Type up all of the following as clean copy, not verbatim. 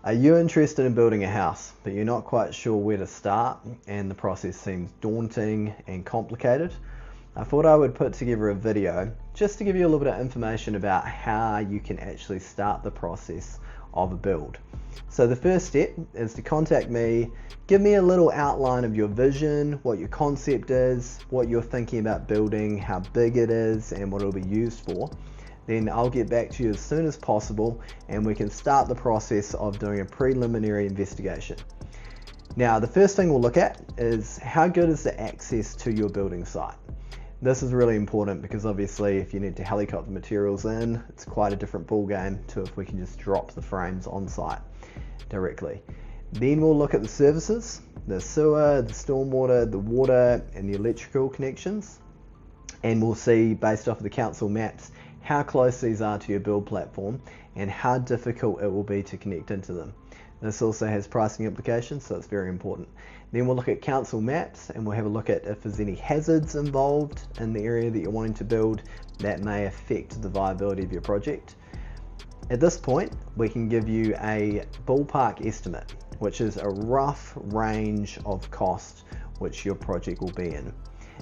Are you interested in building a house, but you're not quite sure where to start and the process seems daunting and complicated? I thought I would put together a video just to give you a little bit of information about how you can actually start the process of a build. So the first step is to contact me, give me a little outline of your vision, what your concept is, what you're thinking about building, how big it is, and what it'll be used for. Then I'll get back to you as soon as possible and we can start the process of doing a preliminary investigation. Now, the first thing we'll look at is how good is the access to your building site. This is really important because obviously if you need to helicopter materials in, it's quite a different ball game to if we can just drop the frames on site directly. Then we'll look at the services, the sewer, the stormwater, the water, and the electrical connections. And we'll see, based off of the council maps, how close these are to your build platform and how difficult it will be to connect into them. This also has pricing implications, so it's very important. Then we'll look at council maps and we'll have a look at if there's any hazards involved in the area that you're wanting to build that may affect the viability of your project. At this point, we can give you a ballpark estimate, which is a rough range of cost which your project will be in.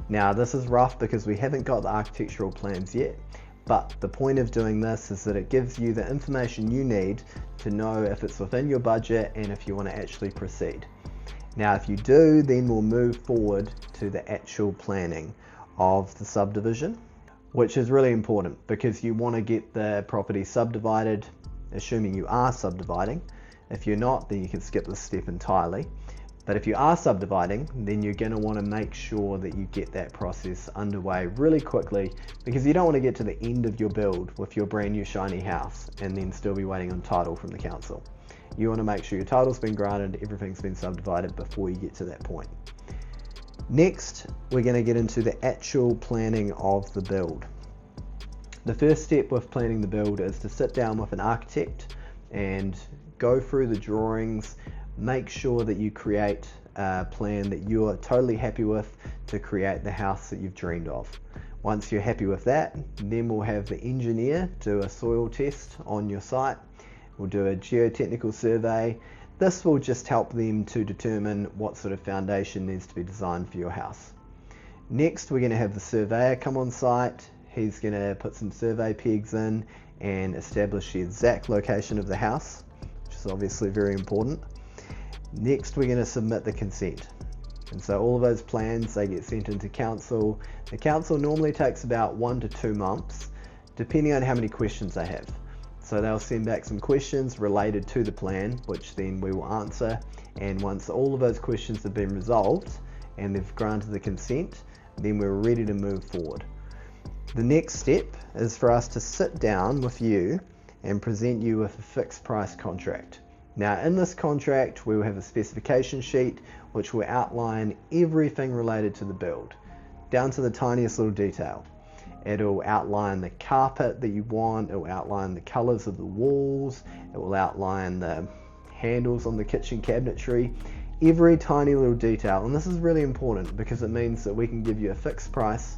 Now, this is rough because we haven't got the architectural plans yet, but the point of doing this is that it gives you the information you need to know if it's within your budget and if you want to actually proceed. Now, if you do, then we'll move forward to the actual planning of the subdivision, which is really important because you want to get the property subdivided, assuming you are subdividing. If you're not, then you can skip this step entirely. But if you are subdividing, then you're going to want to make sure that you get that process underway really quickly because you don't want to get to the end of your build with your brand new shiny house and then still be waiting on title from the council. You want to make sure your title's been granted, everything's been subdivided before you get to that point. Next, we're going to get into the actual planning of the build. The first step with planning the build is to sit down with an architect and go through the drawings. Make sure that you create a plan that you're totally happy with to create the house that you've dreamed of. Once you're happy with that, then we'll have the engineer do a soil test on your site. We'll do a geotechnical survey. This will just help them to determine what sort of foundation needs to be designed for your house. Next, we're going to have the surveyor come on site. He's going to put some survey pegs in and establish the exact location of the house, which is obviously very important. Next, we're going to submit the consent. And so all of those plans, they get sent into council. The council normally takes about 1 to 2 months, depending on how many questions they have. So they'll send back some questions related to the plan, which then we will answer. And once all of those questions have been resolved and they've granted the consent, then we're ready to move forward. The next step is for us to sit down with you and present you with a fixed price contract. Now, in this contract, we will have a specification sheet which will outline everything related to the build, down to the tiniest little detail. It'll outline the carpet that you want, it will outline the colors of the walls, it will outline the handles on the kitchen cabinetry, every tiny little detail. And this is really important because it means that we can give you a fixed price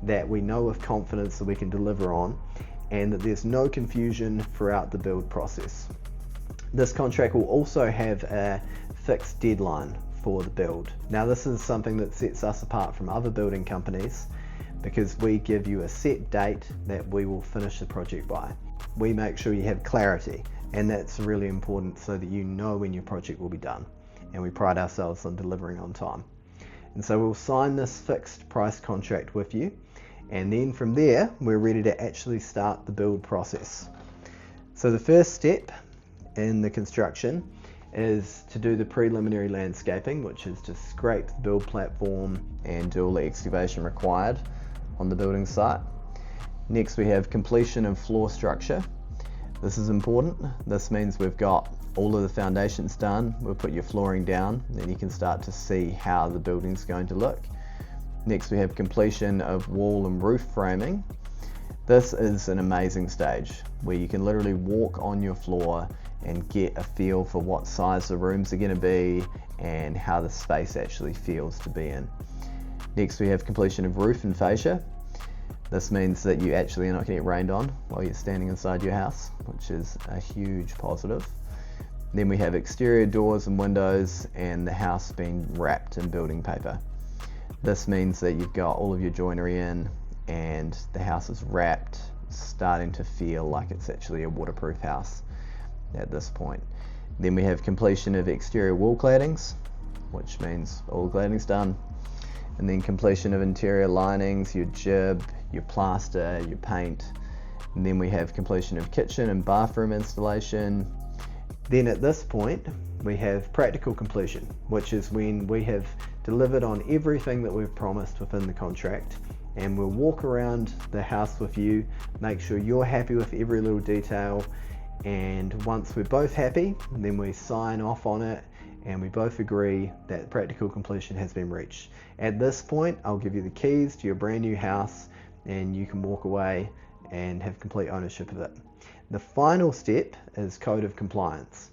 that we know with confidence that we can deliver on and that there's no confusion throughout the build process. This contract will also have a fixed deadline for the build. Now, this is something that sets us apart from other building companies because we give you a set date that we will finish the project by. We make sure you have clarity, and that's really important so that you know when your project will be done, and we pride ourselves on delivering on time. And so we'll sign this fixed price contract with you, and then from there we're ready to actually start the build process. So the first step in the construction is to do the preliminary landscaping, which is to scrape the build platform and do all the excavation required on the building site. Next, we have completion of floor structure. This is important. This means we've got all of the foundations done. We'll put your flooring down, then you can start to see how the building's going to look. Next, we have completion of wall and roof framing. This is an amazing stage where you can literally walk on your floor and get a feel for what size the rooms are going to be and how the space actually feels to be in. Next, we have completion of roof and fascia. This means that you actually are not going to get rained on while you're standing inside your house, which is a huge positive. Then we have exterior doors and windows and the house being wrapped in building paper. This means that you've got all of your joinery in and the house is wrapped, starting to feel like it's actually a waterproof house at this point. Then we have completion of exterior wall claddings, which means all the cladding's done. And then completion of interior linings, your jib, your plaster, your paint. And then we have completion of kitchen and bathroom installation. Then at this point, we have practical completion, which is when we have delivered on everything that we've promised within the contract, and we'll walk around the house with you, make sure you're happy with every little detail, and once we're both happy, then we sign off on it and we both agree that practical completion has been reached. At this point, I'll give you the keys to your brand new house and you can walk away and have complete ownership of it. The final step is code of compliance,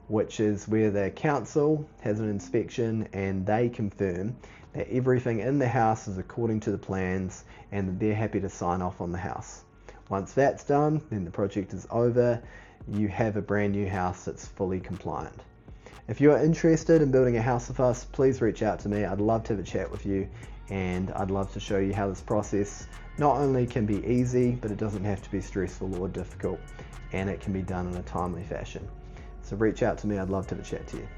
which is where the council has an inspection and they confirm that everything in the house is according to the plans and that they're happy to sign off on the house. Once that's done, then the project is over. You have a brand new house that's fully compliant. If you're interested in building a house with us, please reach out to me. I'd love to have a chat with you and I'd love to show you how this process not only can be easy, but it doesn't have to be stressful or difficult, and it can be done in a timely fashion. So reach out to me, I'd love to have a chat to you.